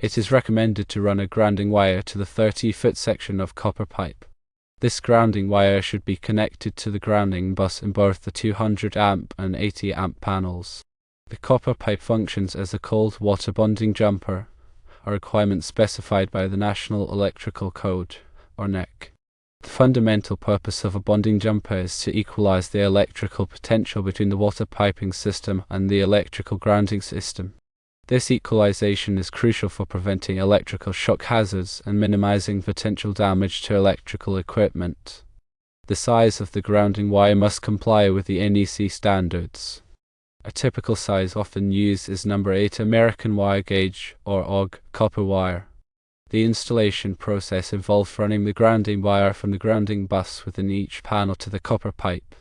It is recommended to run a grounding wire to the 30-foot section of copper pipe. This grounding wire should be connected to the grounding bus in both the 200 amp and 80 amp panels. The copper pipe functions as a cold water bonding jumper, a requirement specified by the National Electrical Code, or NEC. The fundamental purpose of a bonding jumper is to equalize the electrical potential between the water piping system and the electrical grounding system. This equalization is crucial for preventing electrical shock hazards and minimizing potential damage to electrical equipment. The size of the grounding wire must comply with the NEC standards. A typical size often used is number 8 American wire gauge, or AUG, copper wire. The installation process involves running the grounding wire from the grounding bus within each panel to the copper pipe.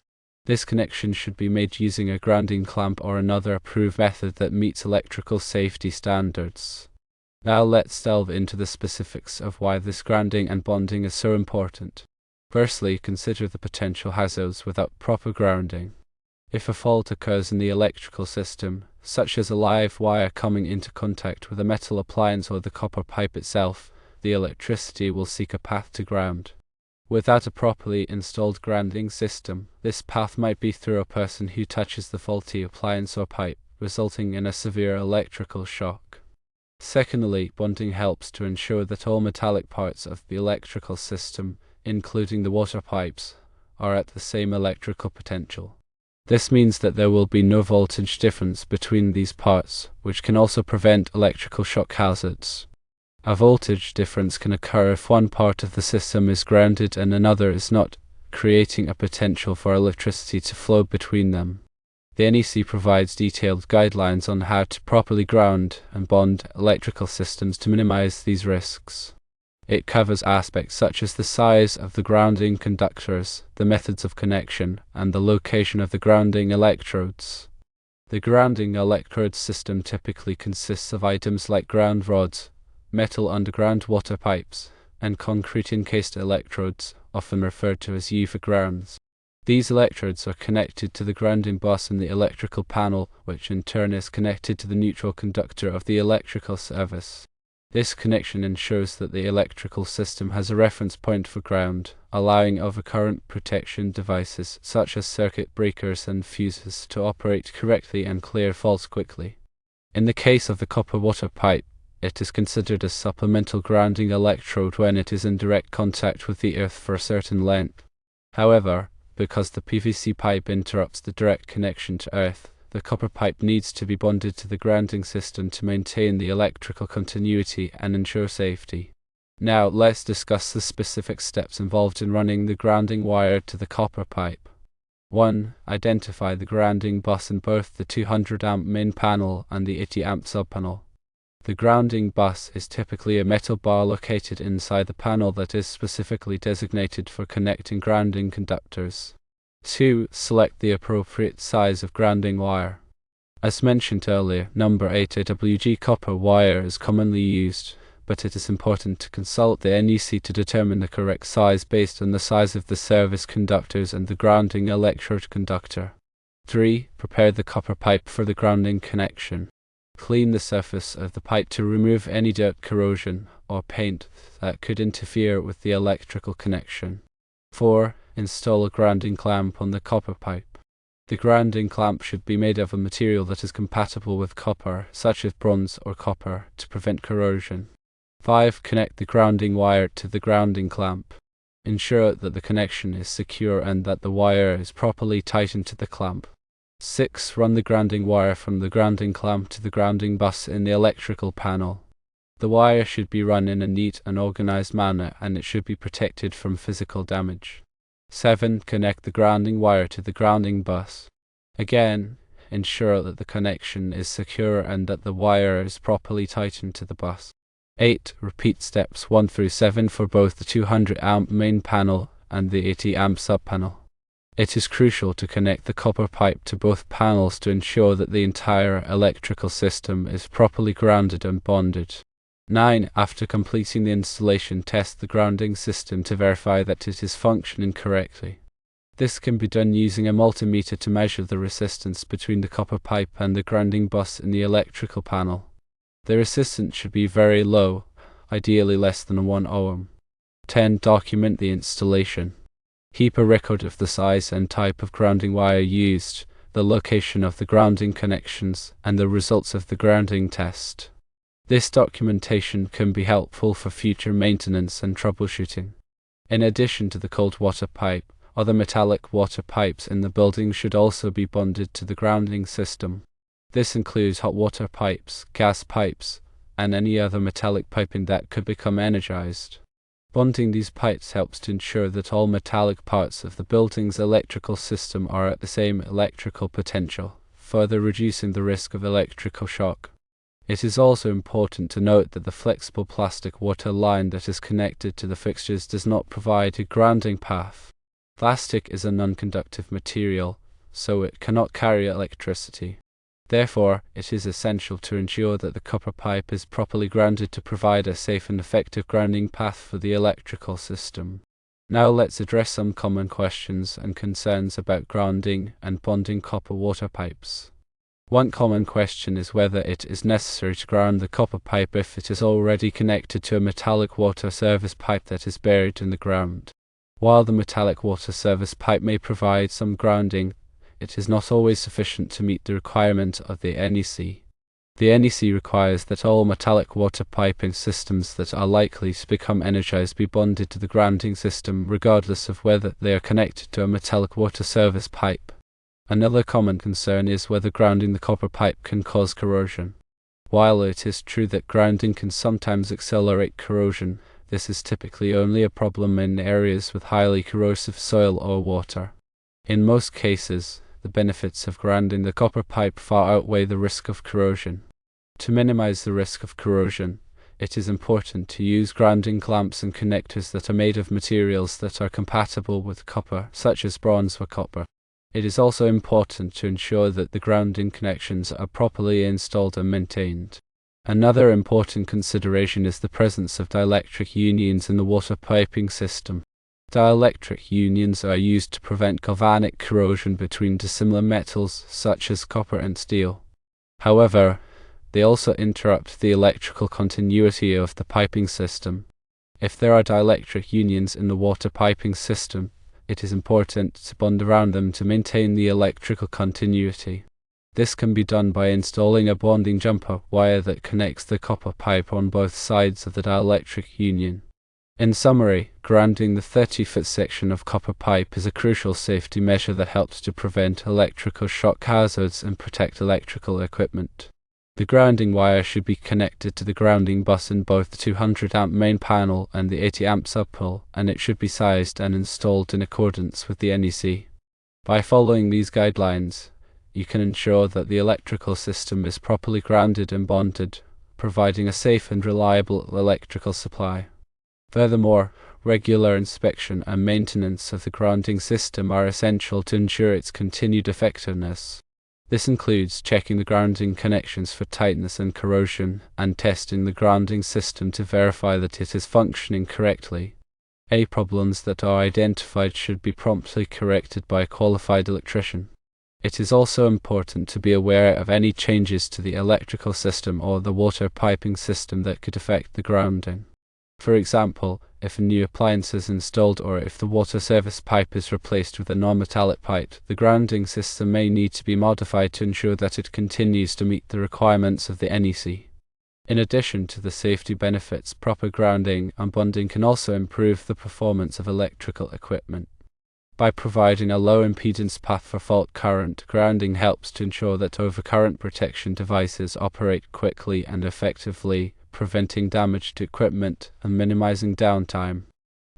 This connection should be made using a grounding clamp or another approved method that meets electrical safety standards. Now let's delve into the specifics of why this grounding and bonding is so important. Firstly, consider the potential hazards without proper grounding. If a fault occurs in the electrical system, such as a live wire coming into contact with a metal appliance or the copper pipe itself, the electricity will seek a path to ground. Without a properly installed grounding system, this path might be through a person who touches the faulty appliance or pipe, resulting in a severe electrical shock. Secondly, bonding helps to ensure that all metallic parts of the electrical system, including the water pipes, are at the same electrical potential. This means that there will be no voltage difference between these parts, which can also prevent electrical shock hazards. A voltage difference can occur if one part of the system is grounded and another is not, creating a potential for electricity to flow between them. The NEC provides detailed guidelines on how to properly ground and bond electrical systems to minimize these risks. It covers aspects such as the size of the grounding conductors, the methods of connection, and the location of the grounding electrodes. The grounding electrode system typically consists of items like ground rods, metal underground water pipes, and concrete encased electrodes, often referred to as U for grounds. These electrodes are connected to the grounding bus in the electrical panel, which in turn is connected to the neutral conductor of the electrical service. This connection ensures that the electrical system has a reference point for ground, allowing overcurrent protection devices such as circuit breakers and fuses to operate correctly and clear faults quickly. In the case of the copper water pipe, it is considered a supplemental grounding electrode when it is in direct contact with the earth for a certain length. However, because the PVC pipe interrupts the direct connection to earth, the copper pipe needs to be bonded to the grounding system to maintain the electrical continuity and ensure safety. Now let's discuss the specific steps involved in running the grounding wire to the copper pipe. 1. Identify the grounding bus in both the 200 amp main panel and the 80 amp subpanel. The grounding bus is typically a metal bar located inside the panel that is specifically designated for connecting grounding conductors. 2. Select the appropriate size of grounding wire. As mentioned earlier, number 8 AWG copper wire is commonly used, but it is important to consult the NEC to determine the correct size based on the size of the service conductors and the grounding electrode conductor. 3. Prepare the copper pipe for the grounding connection. Clean the surface of the pipe to remove any dirt, corrosion, or paint that could interfere with the electrical connection. 4. Install a grounding clamp on the copper pipe. The grounding clamp should be made of a material that is compatible with copper, such as bronze or copper, to prevent corrosion. 5. Connect the grounding wire to the grounding clamp. Ensure that the connection is secure and that the wire is properly tightened to the clamp. 6. Run the grounding wire from the grounding clamp to the grounding bus in the electrical panel. The wire should be run in a neat and organized manner, and it should be protected from physical damage. 7. Connect the grounding wire to the grounding bus. Again, ensure that the connection is secure and that the wire is properly tightened to the bus. 8. Repeat steps 1 through 7 for both the 200 amp main panel and the 80 amp subpanel. It is crucial to connect the copper pipe to both panels to ensure that the entire electrical system is properly grounded and bonded. 9. After completing the installation, test the grounding system to verify that it is functioning correctly. This can be done using a multimeter to measure the resistance between the copper pipe and the grounding bus in the electrical panel. The resistance should be very low, ideally less than 1 ohm. 10. Document the installation. Keep a record of the size and type of grounding wire used, the location of the grounding connections, and the results of the grounding test. This documentation can be helpful for future maintenance and troubleshooting. In addition to the cold water pipe, other metallic water pipes in the building should also be bonded to the grounding system. This includes hot water pipes, gas pipes, and any other metallic piping that could become energized. Bonding these pipes helps to ensure that all metallic parts of the building's electrical system are at the same electrical potential, further reducing the risk of electrical shock. It is also important to note that the flexible plastic water line that is connected to the fixtures does not provide a grounding path. Plastic is a non-conductive material, so it cannot carry electricity. Therefore, it is essential to ensure that the copper pipe is properly grounded to provide a safe and effective grounding path for the electrical system. Now let's address some common questions and concerns about grounding and bonding copper water pipes. One common question is whether it is necessary to ground the copper pipe if it is already connected to a metallic water service pipe that is buried in the ground. While the metallic water service pipe may provide some grounding, it is not always sufficient to meet the requirement of the NEC. The NEC requires that all metallic water piping systems that are likely to become energized be bonded to the grounding system regardless of whether they are connected to a metallic water service pipe. Another common concern is whether grounding the copper pipe can cause corrosion. While it is true that grounding can sometimes accelerate corrosion, this is typically only a problem in areas with highly corrosive soil or water. In most cases, the benefits of grounding the copper pipe far outweigh the risk of corrosion. To minimize the risk of corrosion, it is important to use grounding clamps and connectors that are made of materials that are compatible with copper, such as bronze or copper. It is also important to ensure that the grounding connections are properly installed and maintained. Another important consideration is the presence of dielectric unions in the water piping system. Dielectric unions are used to prevent galvanic corrosion between dissimilar metals such as copper and steel. However, they also interrupt the electrical continuity of the piping system. If there are dielectric unions in the water piping system, it is important to bond around them to maintain the electrical continuity. This can be done by installing a bonding jumper wire that connects the copper pipe on both sides of the dielectric union. In summary, grounding the 30-foot section of copper pipe is a crucial safety measure that helps to prevent electrical shock hazards and protect electrical equipment. The grounding wire should be connected to the grounding bus in both the 200-amp main panel and the 80-amp subpanel, and it should be sized and installed in accordance with the NEC. By following these guidelines, you can ensure that the electrical system is properly grounded and bonded, providing a safe and reliable electrical supply. Furthermore, regular inspection and maintenance of the grounding system are essential to ensure its continued effectiveness. This includes checking the grounding connections for tightness and corrosion, and testing the grounding system to verify that it is functioning correctly. Any problems that are identified should be promptly corrected by a qualified electrician. It is also important to be aware of any changes to the electrical system or the water piping system that could affect the grounding. For example, if a new appliance is installed or if the water service pipe is replaced with a non-metallic pipe, the grounding system may need to be modified to ensure that it continues to meet the requirements of the NEC. In addition to the safety benefits, proper grounding and bonding can also improve the performance of electrical equipment. By providing a low impedance path for fault current, grounding helps to ensure that overcurrent protection devices operate quickly and effectively, preventing damage to equipment and minimizing downtime.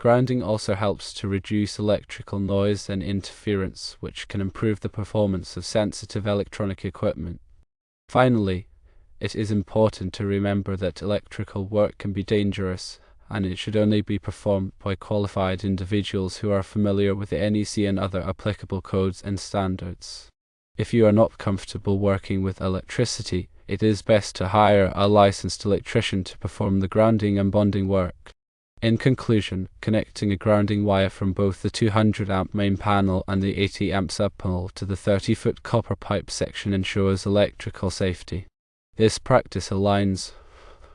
Grounding also helps to reduce electrical noise and interference, which can improve the performance of sensitive electronic equipment. Finally, it is important to remember that electrical work can be dangerous, and it should only be performed by qualified individuals who are familiar with the NEC and other applicable codes and standards. If you are not comfortable working with electricity, it is best to hire a licensed electrician to perform the grounding and bonding work. In conclusion, connecting a grounding wire from both the 200-amp main panel and the 80-amp subpanel to the 30-foot copper pipe section ensures electrical safety. This practice aligns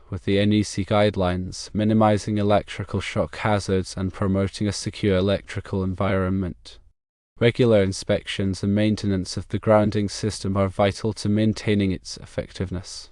with the NEC guidelines, minimizing electrical shock hazards and promoting a secure electrical environment. Regular inspections and maintenance of the grounding system are vital to maintaining its effectiveness.